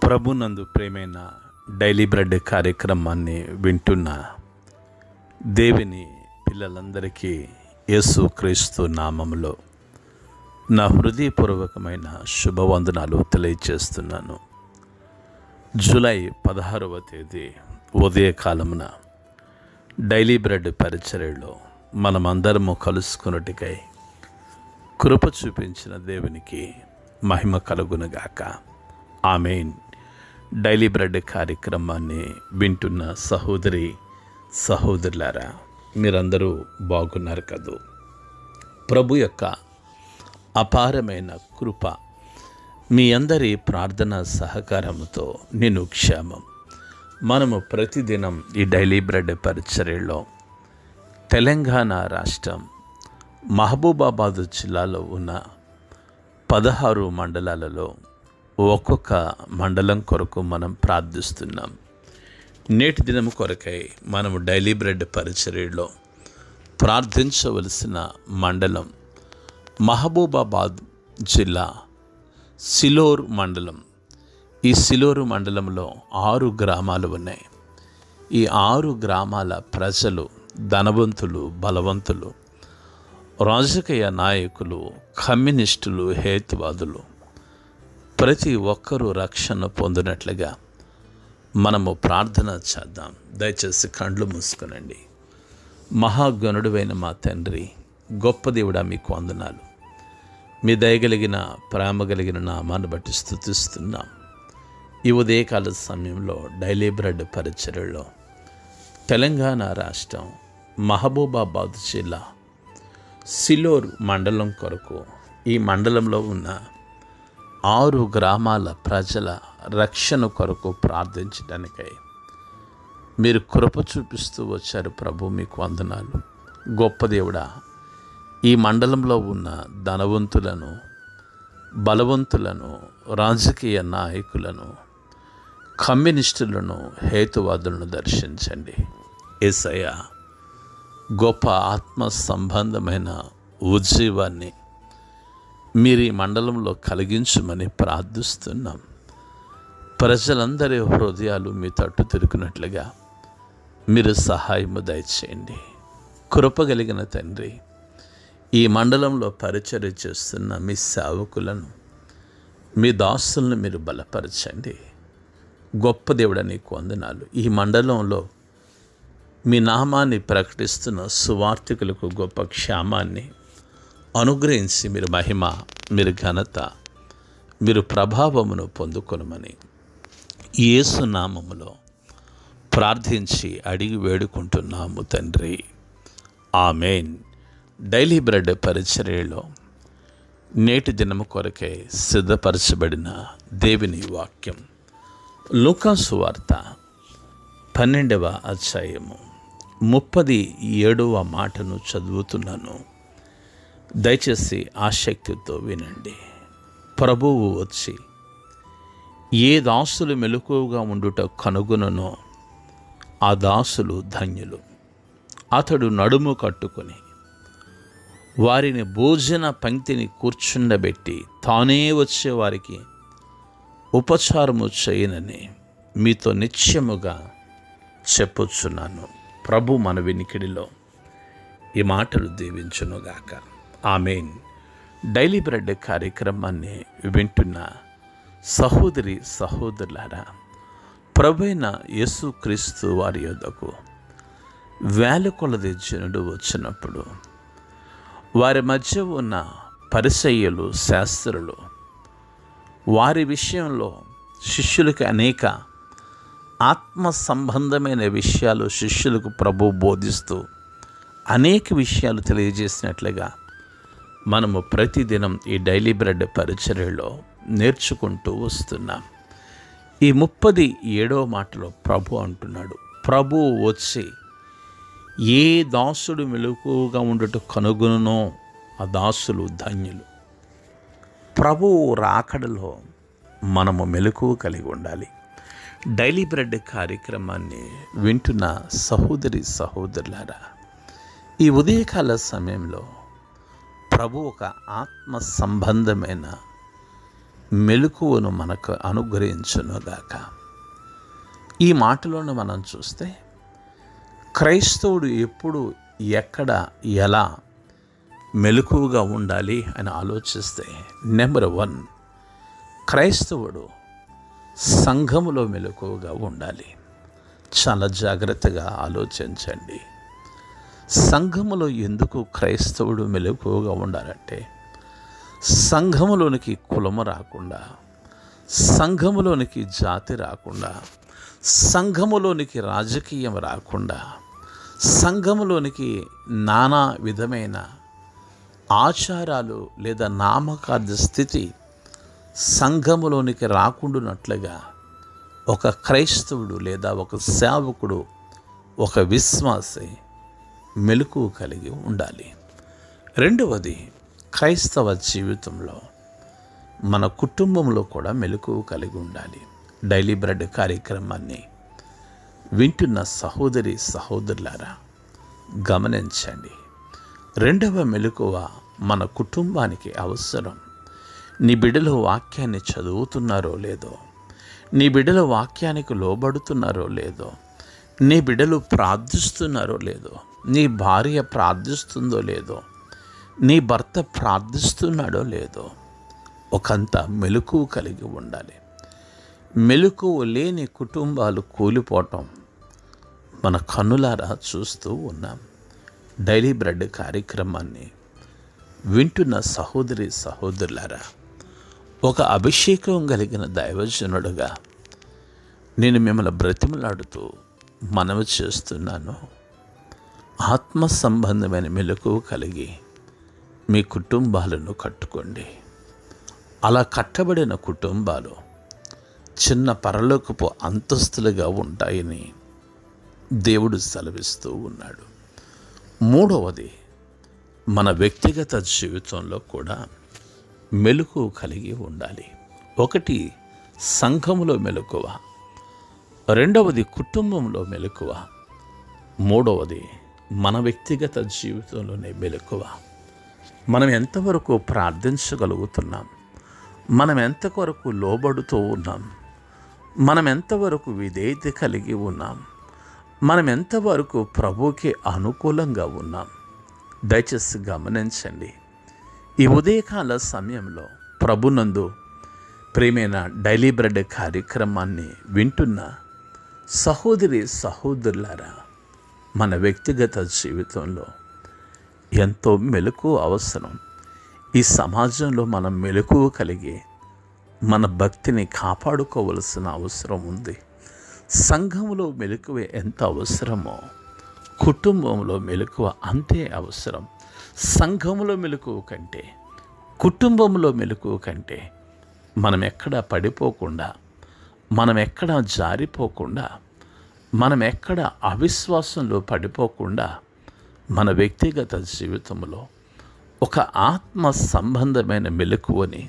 ప్రభునందు ప్రేమైన daily bread కార్యక్రమాన్ని వింటున్న దేవుని పిల్లలందరికీ యేసుక్రీస్తు నామములో నా హృదయపూర్వకమైన శుభవందనాలు తెలియజేస్తున్నాను. జూలై 16వ తేదీ ఉదయకాలమున డైలీ బ్రెడ్ పరిచర్యలో మనమందరము కలుసుకున్నట్టుకై కృప చూపించిన దేవునికి మహిమ కలుగునుగాక. ఆమేన్. డైలీ బ్రెడ్ కార్యక్రమాన్ని వింటున్న సహోదరులారా, మీరందరూ బాగున్నారు కదూ? ప్రభు యొక్క అపారమైన కృప మీ అందరి ప్రార్థన సహకారంతో నేను క్షేమం. మనము ప్రతిదినం ఈ డైలీ బ్రెడ్ పరిచర్యలో తెలంగాణ రాష్ట్రం మహబూబాబాద్ జిల్లాలో ఉన్న 16 మండలాలలో ఒక్కొక్క మండలం కొరకు మనం ప్రార్థిస్తున్నాం. నేటి దినం కొరకై మనము డైలీ బ్రెడ్ పరిచర్యలో ప్రార్థించవలసిన మండలం మహబూబాబాద్ జిల్లా సిలోర్ మండలం. ఈ సిలోరు మండలంలో 6 గ్రామాలు ఉన్నాయి. ఈ 6 గ్రామాల ప్రజలు ధనవంతులు, బలవంతులు, రాజకీయ నాయకులు, కమ్యూనిస్టులు, హేతువాదులు ప్రతి ఒక్కరూ రక్షణ పొందినట్లుగా మనము ప్రార్థన చేద్దాం. దయచేసి కండ్లు మూసుకునండి. మహాగణుడువైన మా తండ్రి, గొప్ప దేవుడా, మీకు వందనాలు. మీ దయగలిగిన ప్రేమ కలిగిన నామాన్ని బట్టి స్తుతిస్తున్నాం. ఈ ఉదయకాల సమయంలో డైలీ బ్రెడ్ పరిచర్యలో తెలంగాణ రాష్ట్రం మహబూబాబాద్ జిల్లా సిలోర్ మండలం కొరకు, ఈ మండలంలో ఉన్న 6 గ్రామాల ప్రజల రక్షణ కొరకు ప్రార్థించడానికై మీరు కృప చూపిస్తూ వచ్చారు. ప్రభు, మీకు వందనాలు. గొప్ప దేవుడా, ఈ మండలంలో ఉన్న ధనవంతులను, బలవంతులను, రాజకీయ నాయకులను, కమ్యూనిస్టులను, హేతువాదులను దర్శించండి. యేసయ్య, గొప్ప ఆత్మ సంబంధమైన ఉజ్జీవాన్ని మీరు ఈ మండలంలో కలిగించమని ప్రార్థిస్తున్నాం. ప్రజలందరి హృదయాలు మీ తట్టు తిరుగునట్లుగా మీరు సహాయము దయచేయండి. కృపగలిగిన తండ్రి, ఈ మండలంలో పరిచర్య చేస్తున్న మీ సేవకులను, మీ దాసులను మీరు బలపరచండి. గొప్ప దేవుడా, నీకు వందనాలు. ఈ మండలంలో మీ నామాన్ని ప్రకటిస్తున్న సువార్థికులకు గొప్ప క్షేమాన్ని అనుగ్రహించి మీరు మహిమ, మీరు ఘనత, మీరు ప్రభావమును పొందుకొనమని యేసు నామములో ప్రార్థించి అడిగి వేడుకుంటున్నాము తండ్రి. ఆమేన్. డైలీ బ్రెడ్ పరిచర్యలో నేటి దినము కొరకై సిద్ధపరచబడిన దేవుని వాక్యం లూకాసు వార్త 12వ అధ్యాయము 37వ మాటను చదువుతున్నాను. దయచేసి ఆసక్తితో వినండి. ప్రభువు వచ్చి ఏ దాసులు మెలకువగా ఉండుట కనుగొనునో ఆ దాసులు ధన్యులు. అతడు నడుము కట్టుకొని వారిని భోజన పంక్తిని కూర్చుండబెట్టి తానే వచ్చే వారికి ఉపచారము చేయనని మీతో నిశ్చయముగా చెప్పుచున్నాను. ప్రభు మన వినికిడిలో ఈ మాటలు దీవించునుగాక. ఆమేన్. డైలీ బ్రెడ్ కార్యక్రమాన్ని వింటున్న సహోదరులారా, ప్రభువైన యేసుక్రీస్తు వారి యొద్దకు వేల కొలది జనుడు వచ్చినప్పుడు వారి మధ్య ఉన్న పరిసయ్యులు, శాస్త్రులు వారి విషయంలో శిష్యులకు అనేక ఆత్మ సంబంధమైన విషయాలు శిష్యులకు ప్రభు బోధిస్తూ అనేక విషయాలు తెలియజేసినట్లుగా మనము ప్రతిదినం ఈ డైలీ బ్రెడ్ పరిచర్యలో నేర్చుకుంటూ వస్తున్నాం. ఈ 37వ మాటలో ప్రభు అంటున్నాడు, ప్రభు వచ్చి ఏ దాసుడు మెలకువగా ఉండుట కనుగొనునో ఆ దాసులు ధన్యులు. ప్రభు రాకడలో మనము మెలకువ కలిగి ఉండాలి. డైలీ బ్రెడ్ కార్యక్రమాన్ని వింటున్న సహోదరులారా, ఈ ఉదయకాల సమయంలో ప్రభు ఒక ఆత్మ సంబంధమైన మెలకువను మనకు అనుగ్రహించునుగాక. ఈ మాటలోనే మనం చూస్తే క్రైస్తవుడు ఎప్పుడు, ఎక్కడ, ఎలా మెలకువగా ఉండాలి అని ఆలోచిస్తే, నెంబర్ 1, క్రైస్తవుడు సంఘములో మెలకువగా ఉండాలి. చాలా జాగ్రత్తగా ఆలోచించండి. సంఘములో ఎందుకు క్రైస్తవుడు మెలకువగా ఉండాలంటే, సంఘములోనికి కులము రాకుండా, సంఘములోనికి జాతి రాకుండా, సంఘములోనికి రాజకీయం రాకుండా, సంఘములోనికి నానా విధమైన ఆచారాలు లేదా నామకార్థ స్థితి సంఘములోనికి రాకుండానట్లుగా ఒక క్రైస్తవుడు లేదా ఒక సేవకుడు, ఒక విశ్వాసి మెలకువ కలిగి ఉండాలి. రెండవది, క్రైస్తవ జీవితంలో మన కుటుంబంలో కూడా మెలకువ కలిగి ఉండాలి. డైలీ బ్రెడ్ కార్యక్రమాన్ని వింటున్న సహోదరి సహోదరులారా గమనించండి. రెండవ మెలకువ మన కుటుంబానికి అవసరం. నీ బిడ్డలు వాక్యాన్ని చదువుతున్నారో లేదో, నీ బిడ్డలు వాక్యానికి లోబడుతున్నారో లేదో, నీ బిడ్డలు ప్రార్థిస్తున్నారో లేదో, నీ భార్య ప్రార్థిస్తుందో లేదో, నీ భర్త ప్రార్థిస్తున్నాడో లేదో, ఒకంత మెలకువ కలిగి ఉండాలి. మెలకువ లేని కుటుంబాలు కూలిపోవటం మన కన్నులారా చూస్తూ ఉన్నాం. డైలీ బ్రెడ్ కార్యక్రమాన్ని వింటున్న సహోదరి సహోదరులారా, ఒక అభిషేకం కలిగిన దైవజనుడుగా నేను మిమ్మల్ని బ్రతిమలాడుతూ మనవి చేస్తున్నాను. ఆత్మ సంబంధమైన మెలకువ కలిగి మీ కుటుంబాలను కట్టుకోండి. అలా కట్టబడిన కుటుంబాలు చిన్న పరలోకపు అంతస్తులుగా ఉంటాయని దేవుడు సెలవిస్తూ ఉన్నాడు. మూడవది, మన వ్యక్తిగత జీవితంలో కూడా మెలకువ కలిగి ఉండాలి. ఒకటి, సంఘములో మెలకువ. రెండవది, కుటుంబంలో మెలకువ. మూడవది, మన వ్యక్తిగత జీవితంలోనే మెలకువ. మనం ఎంతవరకు ప్రార్థించగలుగుతున్నాం, మనం ఎంతవరకు లోబడుతూ ఉన్నాం, మనం ఎంతవరకు విధేయత కలిగి ఉన్నాం, మనం ఎంతవరకు ప్రభువుకి అనుకూలంగా ఉన్నాం. దయచేసి గమనించండి. ఈ ఉదయకాల సమయంలో ప్రభునందు ప్రియమైన డైలీ బ్రెడ్ కార్యక్రమాన్ని వింటున్న సహోదరి సహోదరులారా, మన వ్యక్తిగత జీవితంలో ఎంతో మెలకువ అవసరం. ఈ సమాజంలో మనం మెలకువ కలిగి మన భక్తిని కాపాడుకోవలసిన అవసరం ఉంది. సంఘంలో మెలకువ ఎంత అవసరమో కుటుంబంలో మెలకువ అంతే అవసరం. సంఘంలో మెలకువ కంటే, కుటుంబంలో మెలకువ కంటే మనం ఎక్కడా పడిపోకుండా, మనం ఎక్కడా జారిపోకుండా, మనం ఎక్కడ అవిశ్వాసంలో పడిపోకుండా మన వ్యక్తిగత జీవితంలో ఒక ఆత్మ సంబంధమైన మెలకువని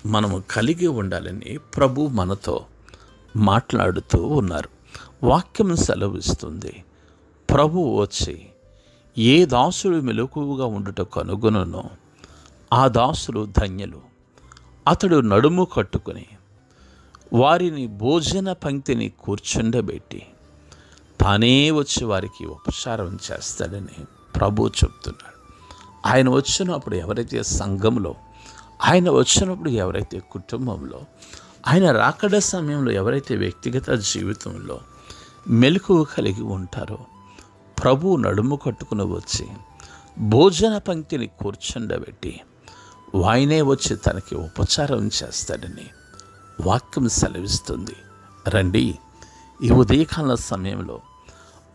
మనము కలిగి ఉండాలని ప్రభు మనతో మాట్లాడుతూ ఉన్నారు. వాక్యం సెలవిస్తుంది, ప్రభు వచ్చి ఏ దాసుడు మెలకువగా ఉండుట కనుగొనునో ఆ దాసులు ధన్యులు. అతడు నడుము కట్టుకుని వారిని భోజన పంక్తిని కూర్చుండబెట్టి తానే వచ్చి వారికి ఉపచారం చేస్తాడని ప్రభు చెప్తున్నాడు. ఆయన వచ్చినప్పుడు ఎవరైతే సంఘంలో, ఆయన వచ్చినప్పుడు ఎవరైతే కుటుంబంలో, ఆయన రాకడ సమయంలో ఎవరైతే వ్యక్తిగత జీవితంలో మెలకువ కలిగి ఉంటారో, ప్రభు నడుము కట్టుకుని వచ్చి భోజన పంక్తిని కూర్చుండబెట్టి ఆయనే వచ్చి తనకి ఉపచారం చేస్తాడని వాక్యం సెలవిస్తుంది. రండి, ఈ ఉదయకాల సమయంలో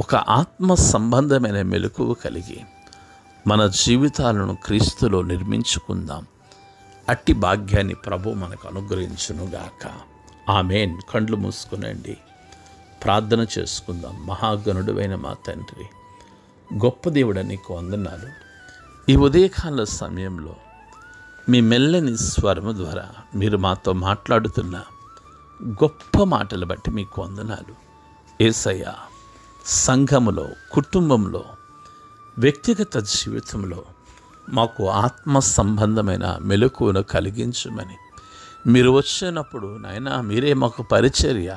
ఒక ఆత్మ సంబంధమైన మెలకువ కలిగి మన జీవితాలను క్రీస్తులో నిర్మించుకుందాం. అట్టి భాగ్యాన్ని ప్రభు మనకు అనుగ్రహించునుగాక. ఆమేన్. కండ్లు మూసుకునండి, ప్రార్థన చేసుకుందాం. మహాగణుడైన మా తండ్రి, గొప్ప దేవుడా, నీకు వందనాలు. ఈ ఉదయకాల సమయంలో మీ మెల్లని స్వరము ద్వారా మీరు మాతో మాట్లాడుతున్న గొప్ప మాటలు బట్టి మీకు వందనాలు. యేసయ్యా, సంఘములో, కుటుంబంలో, వ్యక్తిగత జీవితంలో మాకు ఆత్మ సంబంధమైన మెలకువను కలిగించమని మీరు వచ్చినప్పుడు నాయనా మీరే మాకు పరిచర్య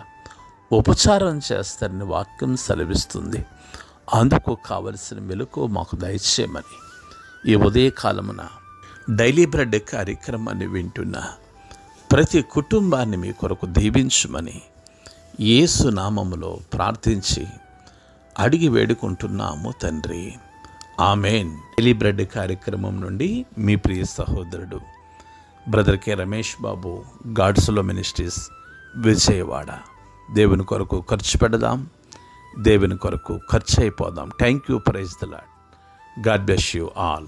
ఉపచారం చేస్తారని వాక్యం సెలవిస్తుంది. అందుకు కావలసిన మెలకు మాకు దయచేయమని ఈ ఉదయకాలమున డైలీ బ్రెడ్ కార్యక్రమాన్ని వింటున్న ప్రతి కుటుంబాన్ని మీ కొరకు దీవించుమని యేసు నామములో ప్రార్థించి అడిగి వేడుకుంటున్నాము తండ్రి, ఆమెన్. డైలీ బ్రెడ్ కార్యక్రమం నుండి మీ ప్రియ సహోదరుడు బ్రదర్ కె రమేష్ బాబు, గాడ్స్లో మినిస్ట్రీస్, విజయవాడ. దేవుని కొరకు ఖర్చు పెడదాం, దేవుని కొరకు ఖర్చు అయిపోదాం. Thank you, praise the lord. God bless you all.